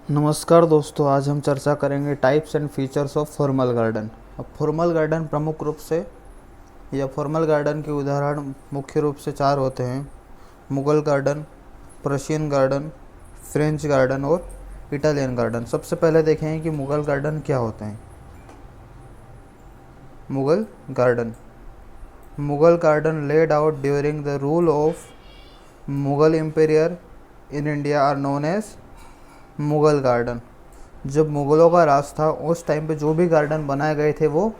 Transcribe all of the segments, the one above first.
नमस्कार दोस्तों, आज हम चर्चा करेंगे types and features of formal garden. अब फॉर्मल गार्डन प्रमुख रूप से या फॉर्मल गार्डन के उदाहरण मुख्य रूप से चार होते हैं: Mughal garden, Persian garden, French garden और इटालियन गार्डन। सबसे पहले देखें कि मुगल गार्डन क्या होते हैं। Mughal garden laid out during the rule of Mughal Empire in India are known as Mughal garden. जब मुग़लों का राज था उस टाइम पे जो भी गार्डन बनाए गए थे वो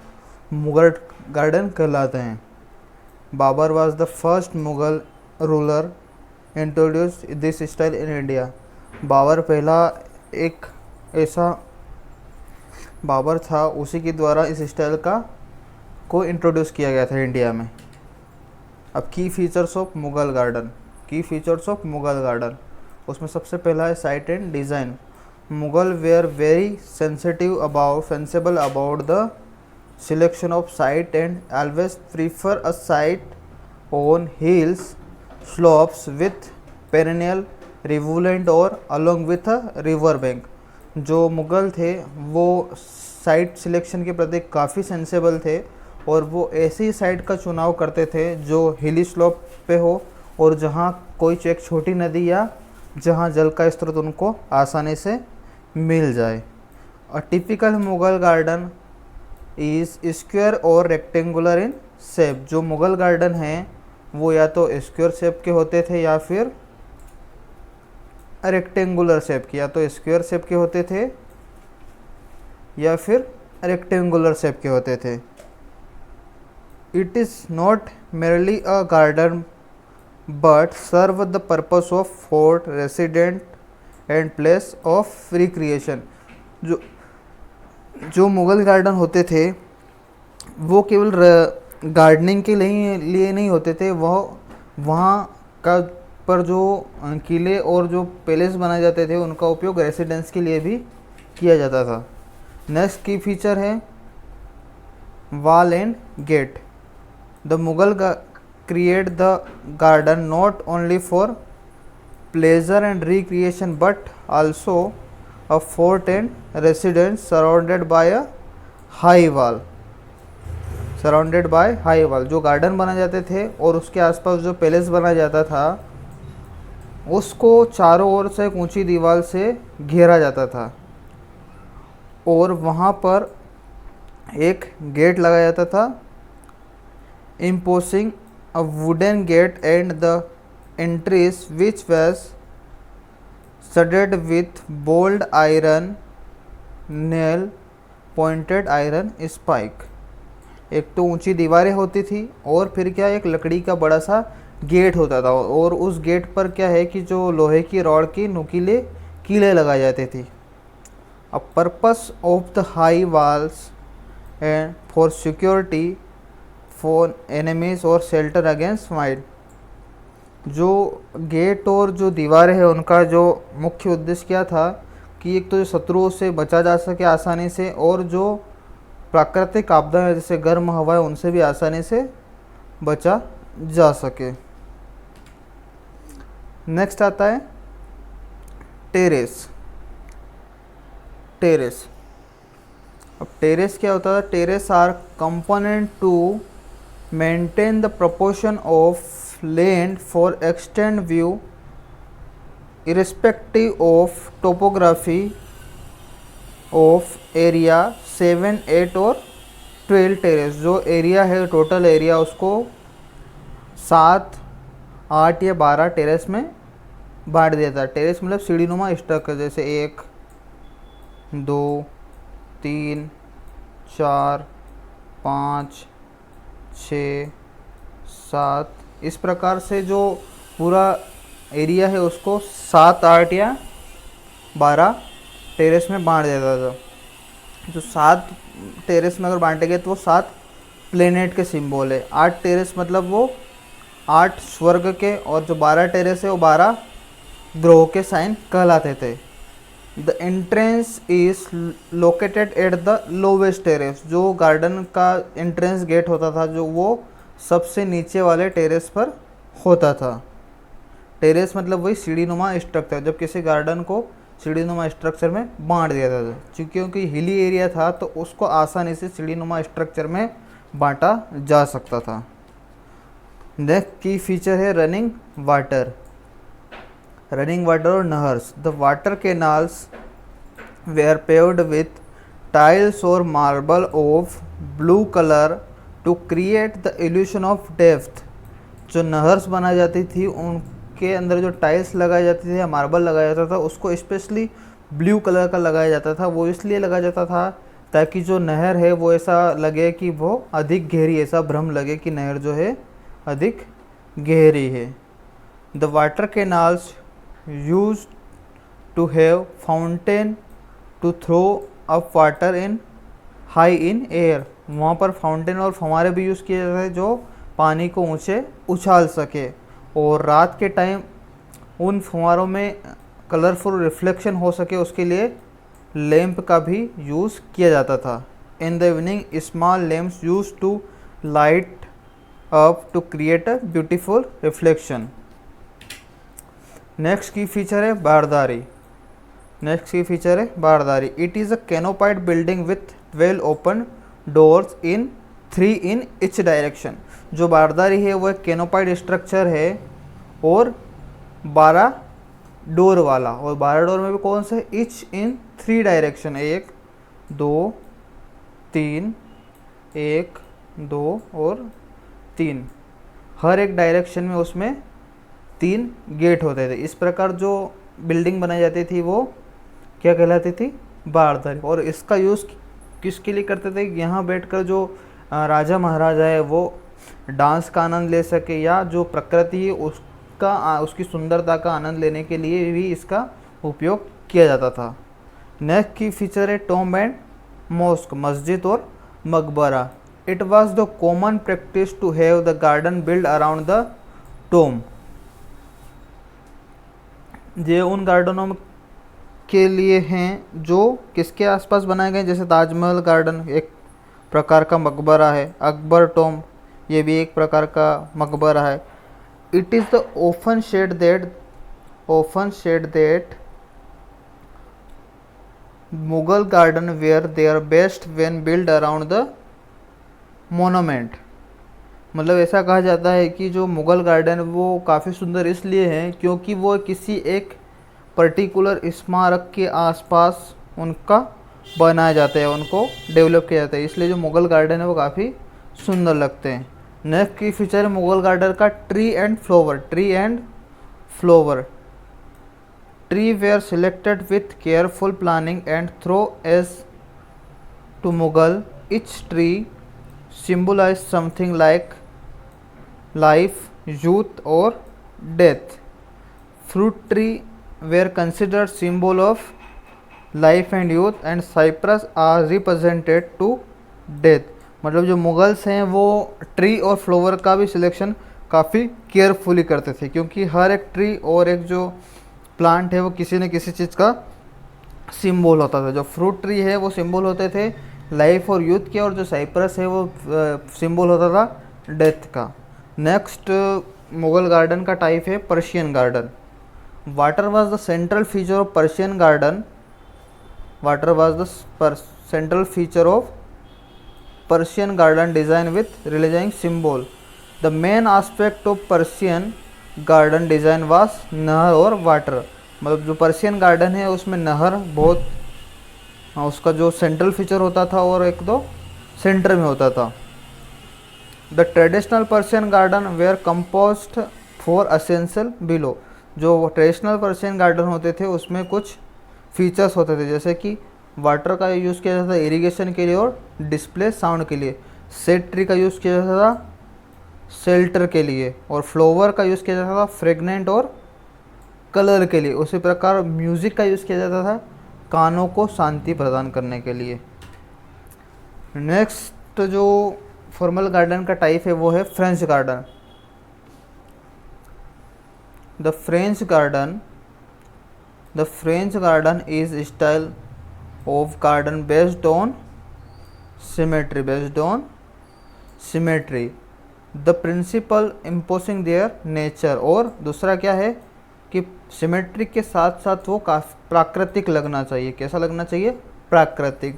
मुगल गार्डन कहलाते हैं। Babur was the first Mughal ruler introduce this style in India. Babur पहला एक ऐसा बाबर था, उसी के द्वारा इस स्टाइल को इंट्रोड्यूस किया गया था इंडिया में। अब की फीचर्स ऑफ मुगल गार्डन उसमें सबसे पहला है site and design. Mughal were very sensible about the selection of site and always prefer a site on hills slopes with perennial rivulet और along with a river bank. जो मुगल थे वो साइट सिलेक्शन के प्रति काफ़ी सेंसेबल थे और वो ऐसी साइट का चुनाव करते थे जो हिली स्लोप पे हो और जहाँ कोई एक छोटी नदी या जहाँ जल का स्रोत उनको आसानी से मिल जाए। A typical Mughal garden is square और रेक्टेंगुलर इन शेप। जो मुगल गार्डन हैं वो या तो स्क्वायर शेप के होते थे या फिर रेक्टेंगुलर शेप के, या तो स्क्वायर शेप के होते थे या फिर रेक्टेंगुलर शेप के होते थे। It is not merely a garden but serve the purpose of fort, resident and place of recreation। जो मुगल गार्डन होते थे वो केवल गार्डनिंग के लिए नहीं होते थे, वह वहाँ का पर जो किले और जो पैलेस बनाए जाते थे उनका उपयोग रेसिडेंस के लिए भी किया जाता था। नेक्स्ट की फीचर है wall and gate. The Mughal create the garden not only for pleasure and recreation but also a fort and residence surrounded by high wall। जो गार्डन बनाए जाते थे और उसके आसपास जो पैलेस बनाया जाता था उसको चारों ओर से एक ऊंची दीवार से घेरा जाता था और वहाँ पर एक गेट लगाया जाता था, imposing a wooden gate and the entries which was studded with bold iron nail pointed iron spike। एक तो ऊंची दीवारें होती थी और फिर क्या एक लकड़ी का बड़ा सा गेट होता था और उस गेट पर क्या है कि जो लोहे की रॉड की नुकीले कीलें लगाई जाती थी। A purpose of the high walls and for security for enemies और शेल्टर अगेंस्ट माइट। जो गेट और जो दीवारें हैं उनका जो मुख्य उद्देश्य क्या था कि एक तो जो शत्रुओं से बचा जा सके आसानी से और जो प्राकृतिक आपदाएं जैसे गर्म हवाएं उनसे भी आसानी से बचा जा सके। नेक्स्ट आता है टेरेस। अब टेरेस क्या होता है? Terrace are component to maintain the proportion of land for extend view irrespective of topography of area 7, 8 और 12 टेरेस। जो एरिया है टोटल एरिया उसको 7, 8 या 12 टेरेस में बांट दिया था। टेरेस मतलब सीढ़ीनुमा स्ट्रक्चर जैसे 1, 2, 3, 4, 5, 6, 7 इस प्रकार से जो पूरा एरिया है उसको 7, 8 या 12 टेरेस में बांट देता था। जो 7 टेरेस में अगर बांटे गए तो वो 7 प्लेनेट के सिंबल है। 8 टेरेस मतलब वो 8 स्वर्ग के और जो 12 टेरेस है वो 12 ग्रहों के साइन कहलाते थे। The entrance is located at the lowest terrace. जो गार्डन का एंट्रेंस गेट होता था जो वो सबसे नीचे वाले टेरेस पर होता था। टेरेस मतलब वही सीढ़ीनुमा स्ट्रक्चर। जब किसी गार्डन को सीढ़ीनुमा स्ट्रक्चर में बांट दिया जाता था। क्योंकि हिली एरिया था तो उसको आसानी से सीढ़ीनुमा स्ट्रक्चर में बांटा जा सकता था। नेक्स्ट की फीचर है रनिंग वाटर। रनिंग वाटर और नहर्स। The water canals were paved with tiles और marble of blue colour to create the illusion of depth. जो नहर्स बनाई जाती थी उनके अंदर जो टाइल्स लगाए जाते थे या मार्बल लगाया जाता था उसको स्पेशली ब्लू कलर का लगाया जाता था। वो इसलिए लगाया जाता था ताकि जो नहर है वो ऐसा लगे कि वो अधिक गहरी, ऐसा भ्रम लगे कि नहर जो है अधिक गहरी है। The water canals use to have fountain to throw up water in high in air. वहाँ पर फाउंटेन और फव्वारे भी यूज़ किए जाते हैं जो पानी को ऊंचे उछाल सके, और रात के टाइम उन फव्वारों में कलरफुल रिफ्लेक्शन हो सके उसके लिए लैंप का भी यूज़ किया जाता था। In the evening small lamps use to light up to create a beautiful reflection. Next की फीचर है बारदारी। नेक्स्ट की फीचर है baradari. It is a canopied building with 12 open doors in 3 in each direction. जो बारदारी है वो एक कैनोपाइड स्ट्रक्चर है और 12 डोर वाला, और 12 डोर में भी कौन से, ईच इन 3 डायरेक्शन, 1 2 3, 1 2 और 3, हर एक डायरेक्शन में उसमें 3 गेट होते थे। इस प्रकार जो बिल्डिंग बनाई जाती थी वो क्या कहलाती थी, बारदारी। और इसका यूज़ किसके लिए करते थे, यहाँ बैठकर जो राजा महाराजा है वो डांस का आनंद ले सके, या जो प्रकृति है उसकी सुंदरता का आनंद लेने के लिए भी इसका उपयोग किया जाता था। नेक्स्ट की फीचर है टॉम्ब एंड मॉस्क, मस्जिद और मकबरा। It was the common practice to have the garden build around the tomb. ये उन गार्डनों के लिए हैं जो किसके आसपास बनाए गए, जैसे ताजमहल गार्डन एक प्रकार का मकबरा है, अकबर टॉम्ब ये भी एक प्रकार का मकबरा है। It is the often said that Mughal garden were there best when built around the monument। मतलब ऐसा कहा जाता है कि जो मुगल गार्डन वो काफ़ी सुंदर इसलिए हैं क्योंकि वो किसी एक पर्टिकुलर स्मारक के आसपास उनका बनाया जाता है, उनको डेवलप किया जाता है, इसलिए जो मुगल गार्डन है वो काफ़ी सुंदर लगते हैं। नेक्स्ट की फीचर है मुगल गार्डन का tree and flower. Tree and flower. Tree were selected with careful planning and through as to Mughal each tree symbolize something like life, youth और death. Fruit tree were considered symbol of life and youth and cypress are represented to death. मतलब जो Mughals हैं वो tree और flower का भी selection काफ़ी carefully करते थे क्योंकि हर एक ट्री और एक जो प्लांट है वो किसी न किसी चीज़ का सिंबल होता था। जो फ्रूट ट्री है वो सिंबल होते थे लाइफ और यूथ के, और जो साइप्रस है वो सिंबल होता था डेथ का। नेक्स्ट मुगल गार्डन का टाइप है Persian garden. Water was the central feature of Persian garden. Water was the central feature of Persian garden design with religious symbol. The main aspect of Persian garden design was नहर और water. मतलब जो Persian garden है उसमें नहर बहुत उसका जो सेंट्रल फीचर होता था और एक दो सेंटर में होता था। The traditional Persian garden were composed for essential below. जो ट्रेडिशनल पर्शियन गार्डन होते थे उसमें कुछ फीचर्स होते थे जैसे कि वाटर का यूज़ किया जाता था इरिगेशन के लिए और डिस्प्ले साउंड के लिए। सेड ट्री का यूज़ किया जाता था शेल्टर के लिए, और फ्लावर का यूज़ किया जाता था फ्रेगनेंट और कलर के लिए। उसी प्रकार म्यूज़िक का यूज़ किया जाता था कानों को शांति प्रदान करने के लिए। नेक्स्ट जो फॉर्मल गार्डन का टाइप है वो है French garden. The French garden is style of garden based on symmetry, the principle imposing their nature। और दूसरा क्या है कि सिमेट्रिक के साथ साथ वो काफ़ी प्राकृतिक लगना चाहिए। कैसा लगना चाहिए? प्राकृतिक।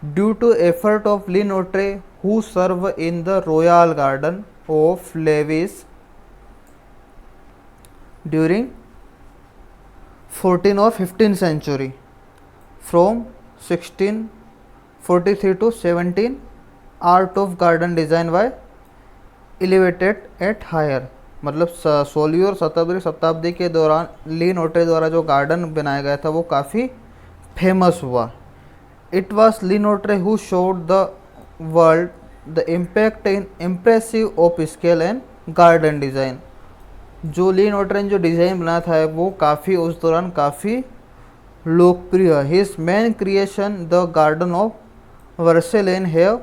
Due to effort of Le Notre who serve in the royal garden of Louis during 14 और 15 century from 1643 to 17 art of garden design by elevated at higher. मतलब 16वीं और 17वीं शताब्दी के दौरान लिनोट्रे द्वारा जो गार्डन बनाया गया था वो काफ़ी फेमस हुआ। It was Le Notre who showed the world the impact in impressive of scale and garden design. जो लिनोट्रे ने जो डिज़ाइन बनाया था वो काफ़ी उस दौरान काफ़ी लोकप्रिय है। His main creation the garden of Versailles have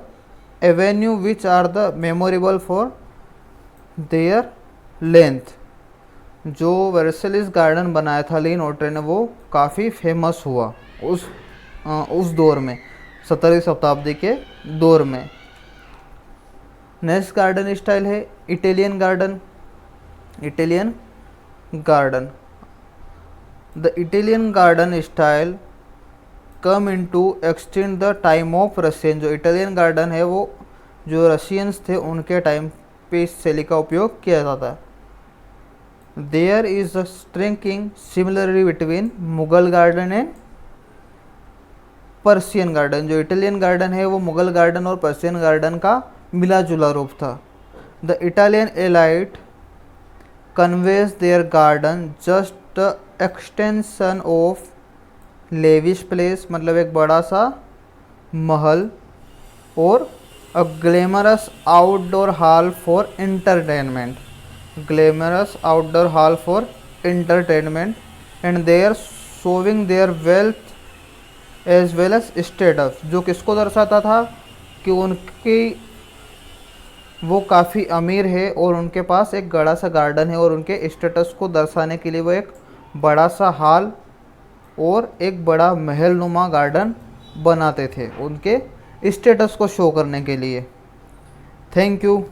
avenue which are the memorable for their length. जो वर्सेलिस गार्डन बनाया था लिनोट्रे ने वो काफ़ी फेमस हुआ उस दौर में, 17वीं शताब्दी के दौर में। नेक्स्ट गार्डन स्टाइल है Italian garden. Italian garden, the Italian garden style come into extend the time of Russian. जो इटालियन गार्डन है वो जो रशियंस थे उनके टाइम पे इस शैली का उपयोग किया जाता है। There is a striking similarity between Mughal garden and Persian garden. जो इटालियन गार्डन है वो मुगल गार्डन और पर्शियन गार्डन का मिला जुला रूप था। The Italian elite conveys their garden just extension of lavish place, मतलब एक बड़ा सा महल और a glamorous outdoor hall for entertainment. Glamorous outdoor hall for entertainment and they're showing their wealth as well as status. जो किसको दर्शाता था कि उनकी वो काफ़ी अमीर है और उनके पास एक बड़ा सा गार्डन है, और उनके स्टेटस को दर्शाने के लिए वो एक बड़ा सा हॉल और एक बड़ा महल नुमा गार्डन बनाते थे उनके स्टेटस को शो करने के लिए। Thank you.